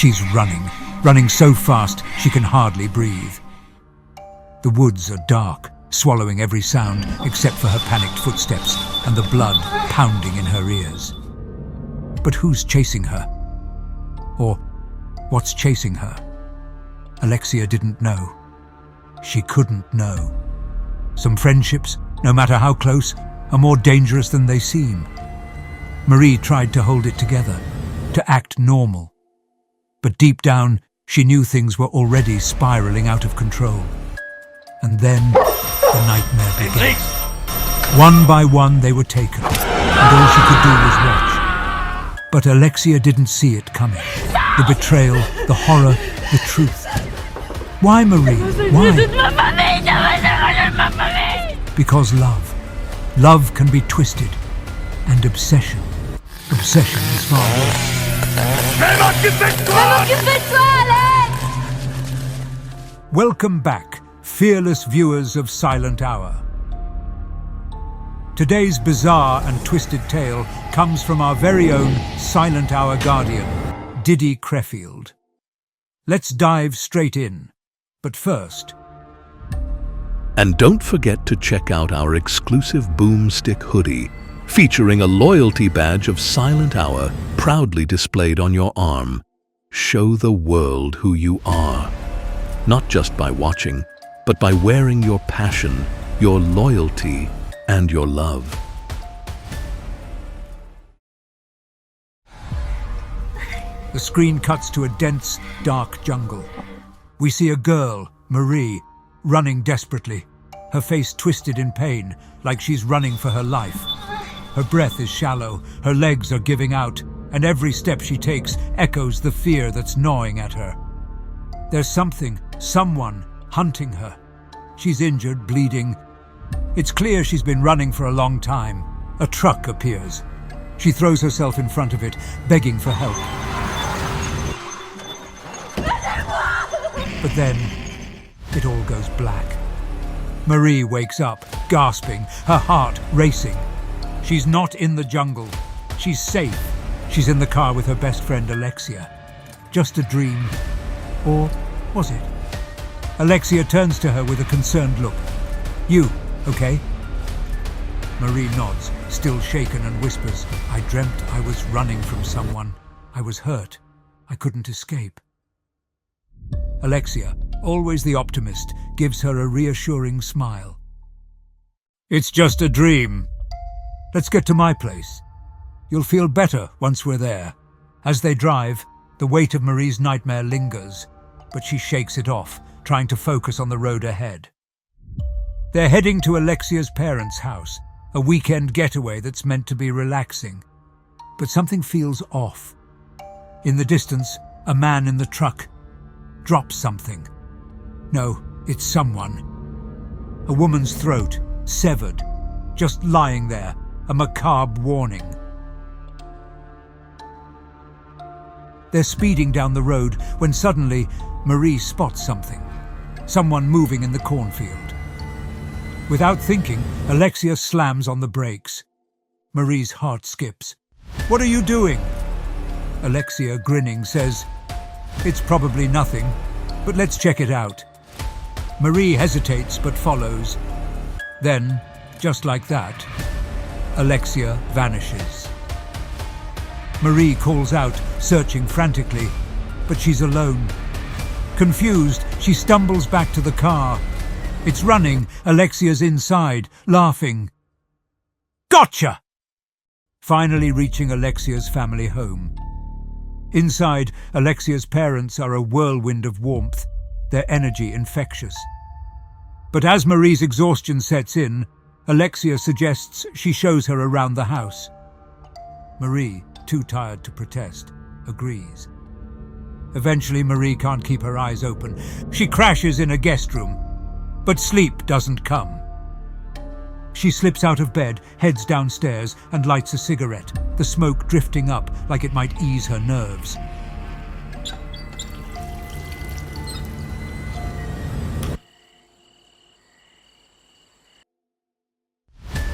She's running so fast she can hardly breathe. The woods are dark, swallowing every sound except for her panicked footsteps and the blood pounding in her ears. But who's chasing her? Or what's chasing her? Alexia didn't know. She couldn't know. Some friendships, no matter how close, are more dangerous than they seem. Marie tried to hold it together, to act normal. But deep down, she knew things were already spiraling out of control. And then the nightmare began. One by one they were taken, and all she could do was watch. But Alexia didn't see it coming. The betrayal, the horror, the truth. Why, Marie? Why? Because love can be twisted, and obsession is far worse. Welcome back, fearless viewers of Silent Hour. Today's bizarre and twisted tale comes from our very own Silent Hour guardian, Diddy Crefield. Let's dive straight in. But first... And don't forget to check out our exclusive boomstick hoodie, featuring a loyalty badge of Silent Hour proudly displayed on your arm. Show the world who you are, not just by watching, but by wearing your passion, your loyalty, and your love. The screen cuts to a dense, dark jungle. We see a girl, Marie, running desperately, her face twisted in pain, like she's running for her life. Her breath is shallow, her legs are giving out, and every step she takes echoes the fear that's gnawing at her. There's someone hunting her. She's injured, bleeding. It's clear she's been running for a long time. A truck appears. She throws herself in front of it, begging for help. But then, it all goes black. Marie wakes up, gasping, her heart racing. She's not in the jungle. She's safe. She's in the car with her best friend Alexia. Just a dream. Or was it? Alexia turns to her with a concerned look. You, okay? Marie nods, still shaken, and whispers, I dreamt I was running from someone. I was hurt. I couldn't escape. Alexia, always the optimist, gives her a reassuring smile. It's just a dream. Let's get to my place. You'll feel better once we're there. As they drive, the weight of Marie's nightmare lingers, but she shakes it off, trying to focus on the road ahead. They're heading to Alexia's parents' house, a weekend getaway that's meant to be relaxing. But something feels off. In the distance, a man in the truck drops something. No, it's someone. A woman's throat, severed, just lying there, a macabre warning. They're speeding down the road when suddenly Marie spots something. Someone moving in the cornfield. Without thinking, Alexia slams on the brakes. Marie's heart skips. What are you doing? Alexia, grinning, says, It's probably nothing, but let's check it out. Marie hesitates but follows. Then, just like that, Alexia vanishes. Marie calls out, searching frantically, but she's alone. Confused, she stumbles back to the car. It's running, Alexia's inside, laughing. Gotcha! Finally reaching Alexia's family home. Inside, Alexia's parents are a whirlwind of warmth, their energy infectious. But as Marie's exhaustion sets in, Alexia suggests she shows her around the house. Marie, too tired to protest, agrees. Eventually, Marie can't keep her eyes open. She crashes in a guest room, but sleep doesn't come. She slips out of bed, heads downstairs, and lights a cigarette, the smoke drifting up like it might ease her nerves.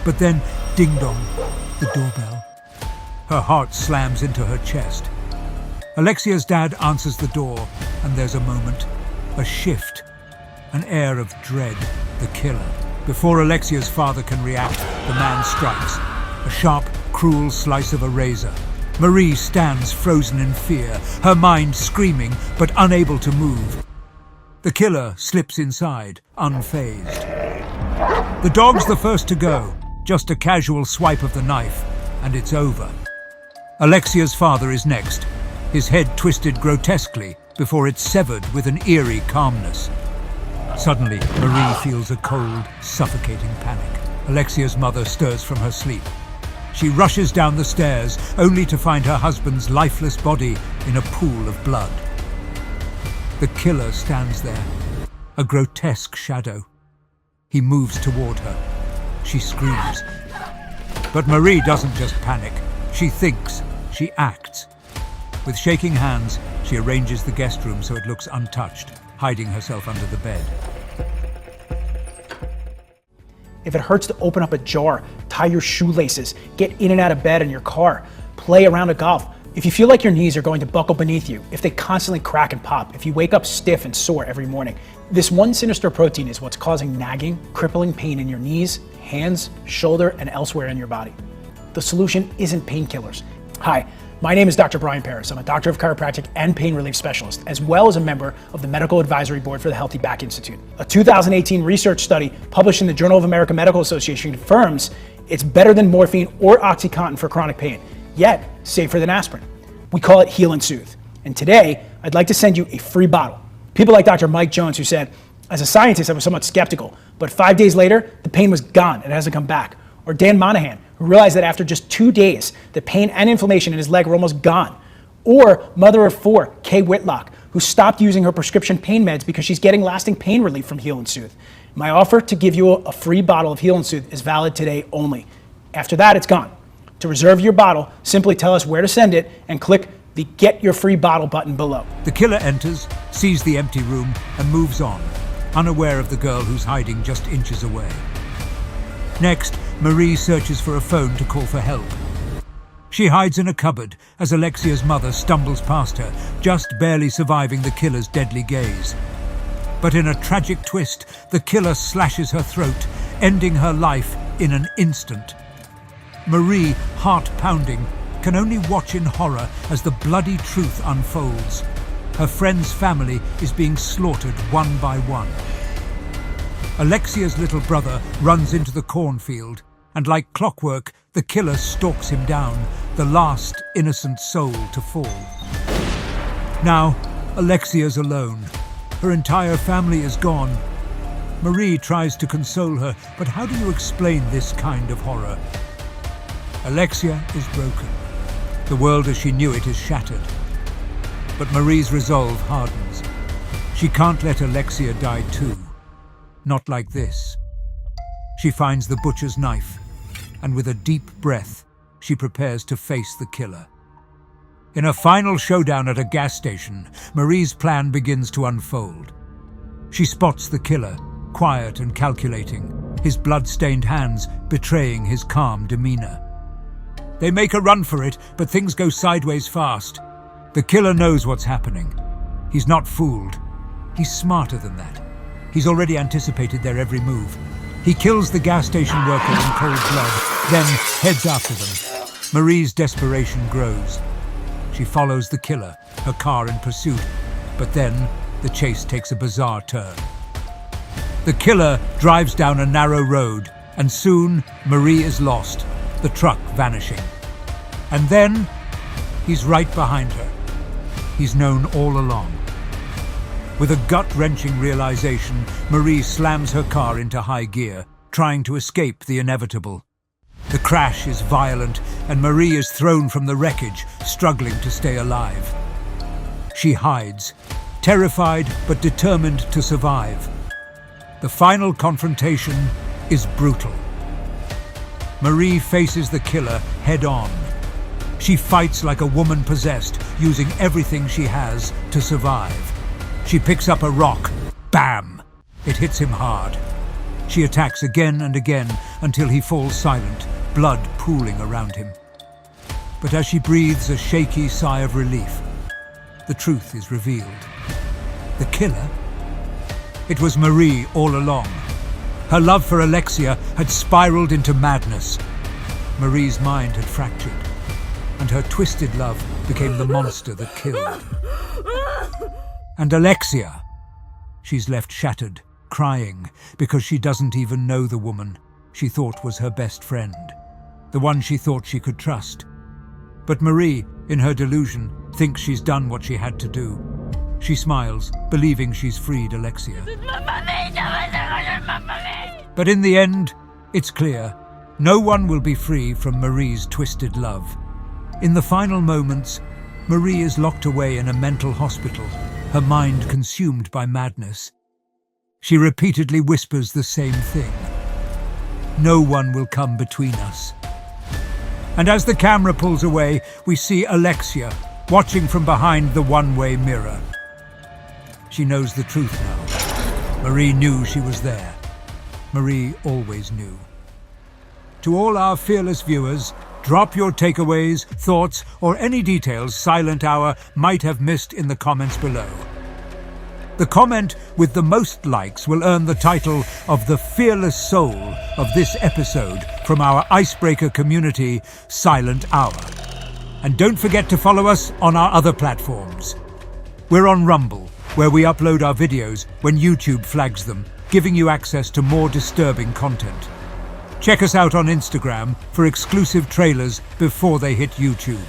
But then, ding-dong, the doorbell. Her heart slams into her chest. Alexia's dad answers the door, and there's a moment, a shift, an air of dread. The killer. Before Alexia's father can react, the man strikes. A sharp, cruel slice of a razor. Marie stands frozen in fear, her mind screaming but unable to move. The killer slips inside, unfazed. The dog's the first to go. Just a casual swipe of the knife, and it's over. Alexia's father is next, his head twisted grotesquely before it's severed with an eerie calmness. Suddenly, Marie feels a cold, suffocating panic. Alexia's mother stirs from her sleep. She rushes down the stairs, only to find her husband's lifeless body in a pool of blood. The killer stands there, a grotesque shadow. He moves toward her. She screams. But Marie doesn't just panic. She thinks, she acts. With shaking hands, she arranges the guest room so it looks untouched, hiding herself under the bed. If it hurts to open up a jar, tie your shoelaces, get in and out of bed in your car, play a round of golf. If you feel like your knees are going to buckle beneath you, if they constantly crack and pop, if you wake up stiff and sore every morning, this one sinister protein is what's causing nagging, crippling pain in your knees, hands, shoulder, and elsewhere in your body. The solution isn't painkillers. Hi, my name is Dr. Brian Paris. I'm a doctor of chiropractic and pain relief specialist, as well as a member of the Medical Advisory Board for the Healthy Back Institute. A 2018 research study published in the Journal of American Medical Association confirms it's better than morphine or OxyContin for chronic pain, yet safer than aspirin. We call it Heal and Soothe. And today, I'd like to send you a free bottle. People like Dr. Mike Jones, who said, as a scientist, I was somewhat skeptical, but 5 days later, the pain was gone and it hasn't come back. Or Dan Monahan, who realized that after just 2 days, the pain and inflammation in his leg were almost gone. Or mother of 4, Kay Whitlock, who stopped using her prescription pain meds because she's getting lasting pain relief from Heal and Soothe. My offer to give you a free bottle of Heal and Soothe is valid today only. After that, it's gone. To reserve your bottle, simply tell us where to send it and click the Get Your Free Bottle button below. The killer enters, sees the empty room, and moves on, unaware of the girl who's hiding just inches away. Next, Marie searches for a phone to call for help. She hides in a cupboard as Alexia's mother stumbles past her, just barely surviving the killer's deadly gaze. But in a tragic twist, the killer slashes her throat, ending her life in an instant. Marie, heart pounding, can only watch in horror as the bloody truth unfolds. Her friend's family is being slaughtered one by one. Alexia's little brother runs into the cornfield, and like clockwork, the killer stalks him down, the last innocent soul to fall. Now, Alexia's alone. Her entire family is gone. Marie tries to console her, but how do you explain this kind of horror? Alexia is broken. The world as she knew it is shattered. But Marie's resolve hardens. She can't let Alexia die too. Not like this. She finds the butcher's knife, and with a deep breath, she prepares to face the killer. In a final showdown at a gas station, Marie's plan begins to unfold. She spots the killer, quiet and calculating, his blood-stained hands betraying his calm demeanor. They make a run for it, but things go sideways fast. The killer knows what's happening. He's not fooled. He's smarter than that. He's already anticipated their every move. He kills the gas station worker in cold blood, then heads after them. Marie's desperation grows. She follows the killer, her car in pursuit, but then the chase takes a bizarre turn. The killer drives down a narrow road, and soon Marie is lost, the truck vanishing. And then he's right behind her. He's known all along. With a gut-wrenching realization, Marie slams her car into high gear, trying to escape the inevitable. The crash is violent, and Marie is thrown from the wreckage, struggling to stay alive. She hides, terrified but determined to survive. The final confrontation is brutal. Marie faces the killer head-on. She fights like a woman possessed, using everything she has to survive. She picks up a rock. Bam! It hits him hard. She attacks again and again until he falls silent, blood pooling around him. But as she breathes a shaky sigh of relief, the truth is revealed. The killer? It was Marie all along. Her love for Alexia had spiraled into madness. Marie's mind had fractured, and her twisted love became the monster that killed. And Alexia? She's left shattered, crying, because she doesn't even know the woman she thought was her best friend, the one she thought she could trust. But Marie, in her delusion, thinks she's done what she had to do. She smiles, believing she's freed Alexia. But in the end, it's clear, no one will be free from Marie's twisted love. In the final moments, Marie is locked away in a mental hospital, her mind consumed by madness. She repeatedly whispers the same thing. No one will come between us. And as the camera pulls away, we see Alexia watching from behind the one-way mirror. She knows the truth now. Marie knew she was there. Marie always knew. To all our fearless viewers, drop your takeaways, thoughts, or any details Silent Hour might have missed in the comments below. The comment with the most likes will earn the title of the fearless soul of this episode from our icebreaker community, Silent Hour. And don't forget to follow us on our other platforms. We're on Rumble, where we upload our videos when YouTube flags them, giving you access to more disturbing content. Check us out on Instagram for exclusive trailers before they hit YouTube.